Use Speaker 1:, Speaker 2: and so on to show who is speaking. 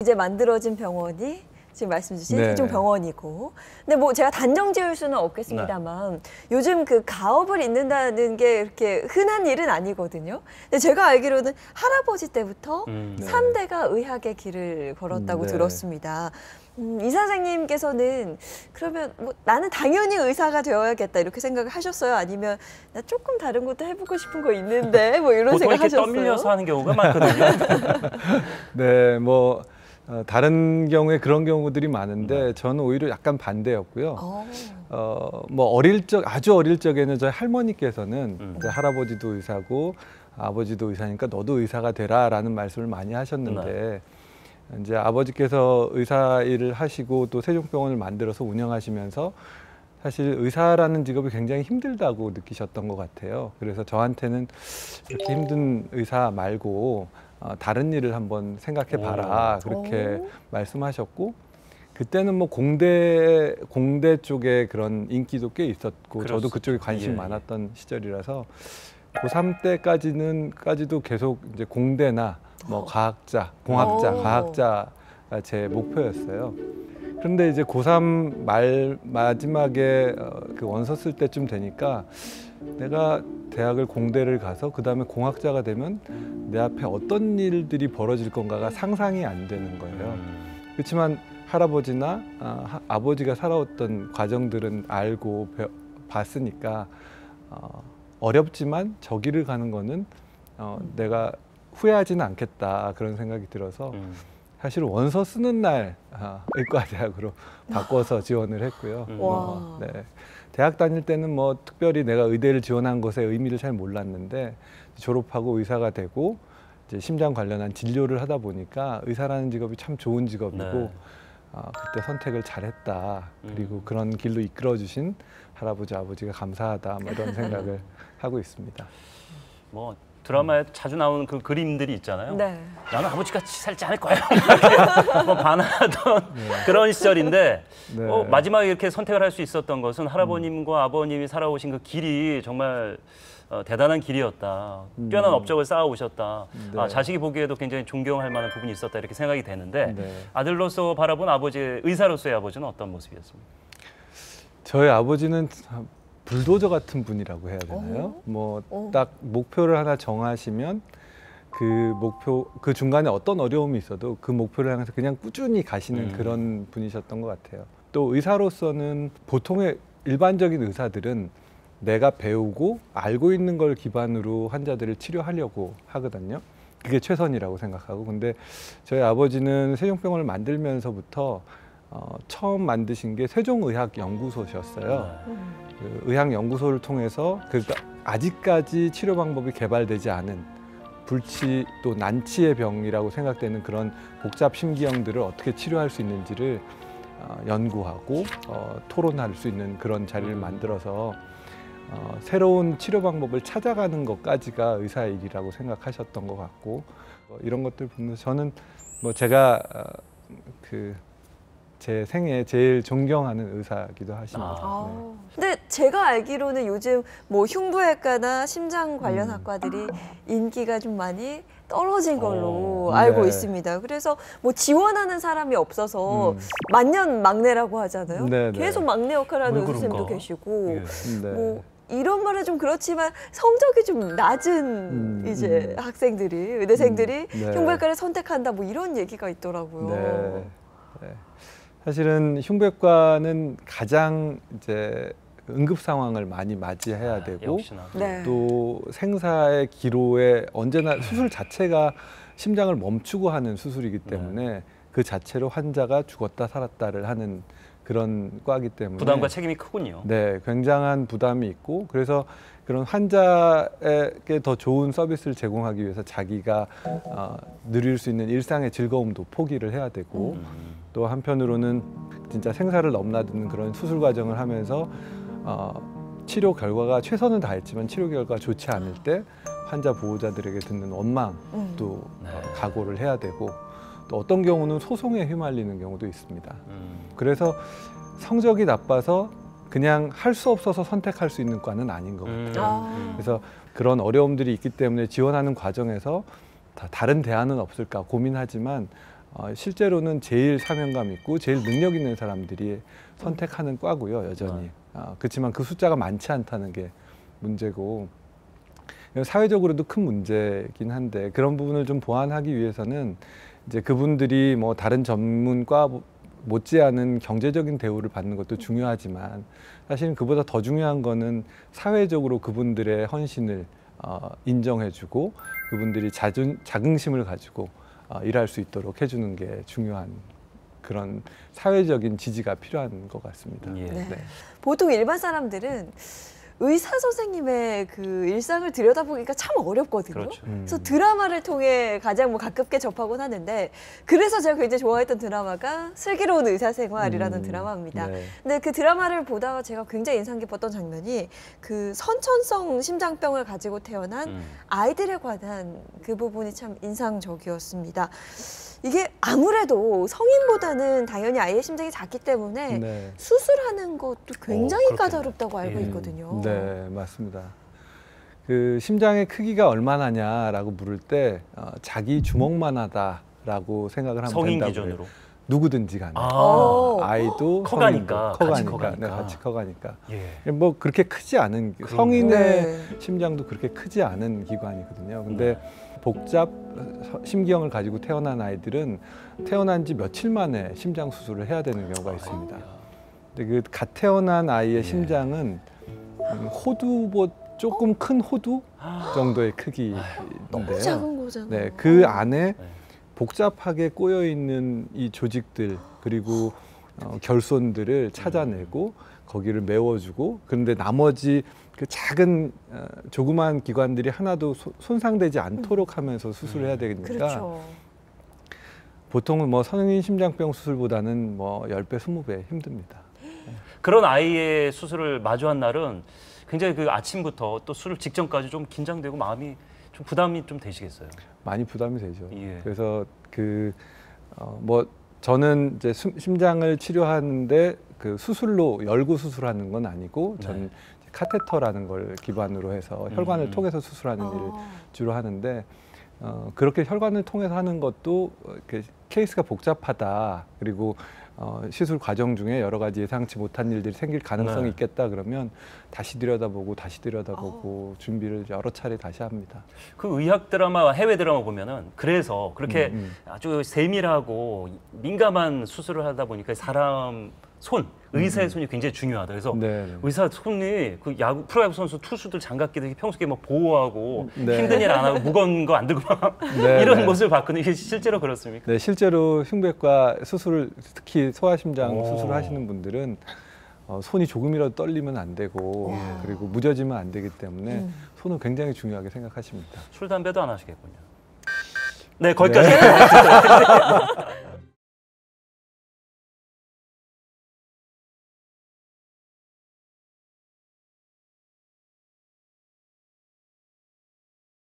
Speaker 1: 이제 만들어진 병원이 지금 말씀 주신
Speaker 2: 네.
Speaker 1: 세종병원이고, 근데 뭐 제가 단정 지을 수는 없겠습니다만 요즘 그 가업을 잇는다는 게 이렇게 흔한 일은 아니거든요. 근데 제가 알기로는 할아버지 때부터 삼 3대가 의학의 길을 걸었다고
Speaker 2: 네.
Speaker 1: 들었습니다. 이사장님께서는 그러면 뭐 나는 당연히 의사가 되어야겠다 이렇게 생각을 하셨어요? 아니면 나 조금 다른 것도 해보고 싶은 거 있는데 뭐 이런
Speaker 3: 보통
Speaker 1: 생각
Speaker 3: 이렇게
Speaker 1: 하셨어요?
Speaker 3: 떠밀려서 하는 경우가 많거든요.
Speaker 2: 네, 뭐 다른 경우에 그런 경우들이 많은데 저는 오히려 약간 반대였고요. 뭐 아주 어릴 적에는 저희 할머니께서는 이제 할아버지도 의사고 아버지도 의사니까 너도 의사가 되라라는 말씀을 많이 하셨는데 이제 아버지께서 의사 일을 하시고 또 세종병원을 만들어서 운영하시면서 사실 의사라는 직업이 굉장히 힘들다고 느끼셨던 것 같아요. 그래서 저한테는 이렇게 힘든 의사 말고 다른 일을 한번 생각해 봐라 그렇게 말씀하셨고, 그때는 뭐 공대 쪽에 그런 인기도 꽤 있었고 저도 그쪽에 관심이 많았던 시절이라서 고3 때까지도 계속 이제 공대나 뭐 과학자, 공학자, 과학자가 제 목표였어요. 그런데 이제 고3 마지막에 그 원서 쓸 때쯤 되니까 내가 대학을 공대를 가서 그 다음에 공학자가 되면 내 앞에 어떤 일들이 벌어질 건가가 상상이 안 되는 거예요. 그렇지만 할아버지나 아버지가 살아왔던 과정들은 알고 봤으니까 어렵지만 저 길을 가는 거는 내가 후회하지는 않겠다 그런 생각이 들어서 사실 원서 쓰는 날 의과대학으로 바꿔서 지원을 했고요. 네. 대학 다닐 때는 뭐 특별히 내가 의대를 지원한 것에 의미를 잘 몰랐는데 졸업하고 의사가 되고 이제 심장 관련한 진료를 하다 보니까 의사라는 직업이 참 좋은 직업이고 그때 선택을 잘했다. 그리고 그런 길로 이끌어 주신 할아버지, 아버지가 감사하다. 뭐 이런 생각을 하고 있습니다.
Speaker 3: 뭐 드라마에 자주 나오는 그 그림들이 있잖아요.
Speaker 1: 네.
Speaker 3: 나는 아버지같이 살지 않을 거야. 이렇게 뭐 반하던 그런 시절인데 마지막에 이렇게 선택을 할 수 있었던 것은 할아버님과 아버님이 살아오신 그 길이 정말 대단한 길이었다. 뛰어난 업적을 쌓아오셨다. 자식이 보기에도 굉장히 존경할 만한 부분이 있었다 이렇게 생각이 되는데 아들로서 바라본 아버지, 의사로서의 아버지는 어떤 모습이었습니까?
Speaker 2: 저희 아버지는 불도저 같은 분이라고 해야 되나요? 뭐 딱 목표를 하나 정하시면 그 중간에 어떤 어려움이 있어도 그 목표를 향해서 그냥 꾸준히 가시는 그런 분이셨던 것 같아요. 또 의사로서는 보통의 일반적인 의사들은 내가 배우고 알고 있는 걸 기반으로 환자들을 치료하려고 하거든요. 그게 최선이라고 생각하고, 근데 저희 아버지는 세종병원을 만들면서부터 처음 만드신 게 세종의학연구소셨어요. 그 의학연구소를 통해서 아직까지 치료 방법이 개발되지 않은 불치 또 난치의 병이라고 생각되는 그런 복잡 심기형들을 어떻게 치료할 수 있는지를 연구하고 토론할 수 있는 그런 자리를 만들어서 새로운 치료 방법을 찾아가는 것까지가 의사의 일이라고 생각하셨던 것 같고, 이런 것들 보면서 저는 뭐 제가 제 생애 제일 존경하는 의사이기도 하십니다. 네.
Speaker 1: 근데 제가 알기로는 요즘 뭐 흉부외과나 심장 관련 학과들이 인기가 좀 많이 떨어진 걸로 알고 있습니다. 그래서 뭐 지원하는 사람이 없어서 만년 막내라고 하잖아요. 계속 막내 역할을 하는 의사님도 계시고 뭐 이런 말은 좀 그렇지만 성적이 좀 낮은 이제 학생들이, 의대생들이 흉부외과를 선택한다 뭐 이런 얘기가 있더라고요.
Speaker 2: 사실은 흉부외과는 가장 이제 응급 상황을 많이 맞이해야 되고 또 생사의 기로에 언제나 수술 자체가 심장을 멈추고 하는 수술이기 때문에 그 자체로 환자가 죽었다 살았다를 하는 그런 과이기 때문에
Speaker 3: 부담과 책임이 크군요.
Speaker 2: 네, 굉장한 부담이 있고, 그래서 그런 환자에게 더 좋은 서비스를 제공하기 위해서 자기가 누릴 수 있는 일상의 즐거움도 포기를 해야 되고 또 한편으로는 진짜 생사를 넘나드는 그런 수술 과정을 하면서 치료 결과가 최선을 다했지만 치료 결과가 좋지 않을 때 환자 보호자들에게 듣는 원망도 각오를 해야 되고, 또 어떤 경우는 소송에 휘말리는 경우도 있습니다. 그래서 성적이 나빠서 그냥 할 수 없어서 선택할 수 있는 과는 아닌 것 같아요. 그래서 그런 어려움들이 있기 때문에 지원하는 과정에서 다른 대안은 없을까 고민하지만 실제로는 제일 사명감 있고 제일 능력 있는 사람들이 선택하는 과고요, 여전히. 그렇지만 그 숫자가 많지 않다는 게 문제고 사회적으로도 큰 문제긴 한데 그런 부분을 좀 보완하기 위해서는 이제 그분들이 뭐 다른 전문과 못지않은 경제적인 대우를 받는 것도 중요하지만 사실은 그보다 더 중요한 거는 사회적으로 그분들의 헌신을 인정해주고 그분들이 자긍심을 가지고 일할 수 있도록 해주는 게 중요한 그런 사회적인 지지가 필요한 것 같습니다.
Speaker 3: 예.
Speaker 1: 네.
Speaker 2: 네.
Speaker 1: 보통 일반 사람들은 의사 선생님의 그 일상을 들여다보기가 참 어렵거든요.
Speaker 3: 그렇죠.
Speaker 1: 그래서 드라마를 통해 가장 뭐 가깝게 접하곤 하는데 그래서 제가 굉장히 좋아했던 드라마가 슬기로운 의사생활이라는 드라마입니다.
Speaker 2: 네.
Speaker 1: 근데 그 드라마를 보다가 제가 굉장히 인상 깊었던 장면이 그 선천성 심장병을 가지고 태어난 아이들에 관한 그 부분이 참 인상적이었습니다. 이게 아무래도 성인보다는 당연히 아이의 심장이 작기 때문에
Speaker 2: 네.
Speaker 1: 수술하는 것도 굉장히
Speaker 3: 그렇겠네요.
Speaker 1: 까다롭다고 알고
Speaker 3: 예.
Speaker 1: 있거든요.
Speaker 2: 네, 맞습니다. 그 심장의 크기가 얼마나냐라고 물을 때 자기 주먹만 하다라고 생각을 하면
Speaker 3: 성인
Speaker 2: 된다고
Speaker 3: 기준으로.
Speaker 2: 그래요. 누구든지 간에.
Speaker 1: 오.
Speaker 2: 아이도
Speaker 3: 커가니까,
Speaker 2: 성인도
Speaker 3: 같이
Speaker 2: 커가니까.
Speaker 3: 커가니까.
Speaker 2: 네, 같이 커가니까.
Speaker 3: 예.
Speaker 2: 뭐 그렇게 크지 않은
Speaker 3: 그럼요.
Speaker 2: 성인의
Speaker 1: 네.
Speaker 2: 심장도 그렇게 크지 않은 기관이거든요. 근데 복잡 심경을 가지고 태어난 아이들은 태어난 지 며칠 만에 심장 수술을 해야 되는 경우가 있습니다. 근데 그 갓 태어난 아이의 심장은 조금 큰 호두 정도의 크기인데요.
Speaker 1: 너무 작은 거잖아요.
Speaker 2: 네, 그 안에 복잡하게 꼬여 있는 이 조직들 그리고 결손들을 찾아내고 거기를 메워주고 그런데 나머지 그 작은 조그마한 기관들이 하나도 손상되지 않도록 하면서 수술을 해야 되니까
Speaker 1: 그렇죠.
Speaker 2: 보통은 뭐 성인 심장병 수술보다는 뭐 10배, 20배 힘듭니다.
Speaker 3: 그런 아이의 수술을 마주한 날은 굉장히 그 아침부터 또 수술 직전까지 좀 긴장되고 마음이 좀 부담이 좀 되시겠어요.
Speaker 2: 많이 부담이 되죠.
Speaker 3: 예.
Speaker 2: 그래서 뭐 저는 이제 심장을 치료하는데 그 수술로 열고 수술하는 건 아니고 저는 카테터라는 걸 기반으로 해서 혈관을 통해서 수술하는 일을 주로 하는데 그렇게 혈관을 통해서 하는 것도 이렇게 케이스가 복잡하다. 그리고 시술 과정 중에 여러 가지 예상치 못한 일들이 생길 가능성이 있겠다 그러면 다시 들여다보고 준비를 여러 차례 다시 합니다.
Speaker 3: 그 의학 드라마, 해외 드라마 보면은 그래서 그렇게 아주 세밀하고 민감한 수술을 하다 보니까 사람 손, 의사의 손이 굉장히 중요하다. 그래서
Speaker 2: 네.
Speaker 3: 의사 손이 그 야구 프로야구 선수 투수들 장갑끼들 평소에 막 보호하고
Speaker 2: 네.
Speaker 3: 힘든 일 안 하고 무거운 거 안 들고 막
Speaker 2: 네,
Speaker 3: 이런
Speaker 2: 네.
Speaker 3: 모습을 봤거든요. 이게 실제로 그렇습니까?
Speaker 2: 네, 실제로 흉부외과 수술을 특히 소아심장
Speaker 3: 오.
Speaker 2: 수술하시는 분들은 손이 조금이라도 떨리면 안 되고 그리고 무뎌지면 안 되기 때문에 손은 굉장히 중요하게 생각하십니다.
Speaker 3: 술 담배도 안 하시겠군요. 네, 거기까지.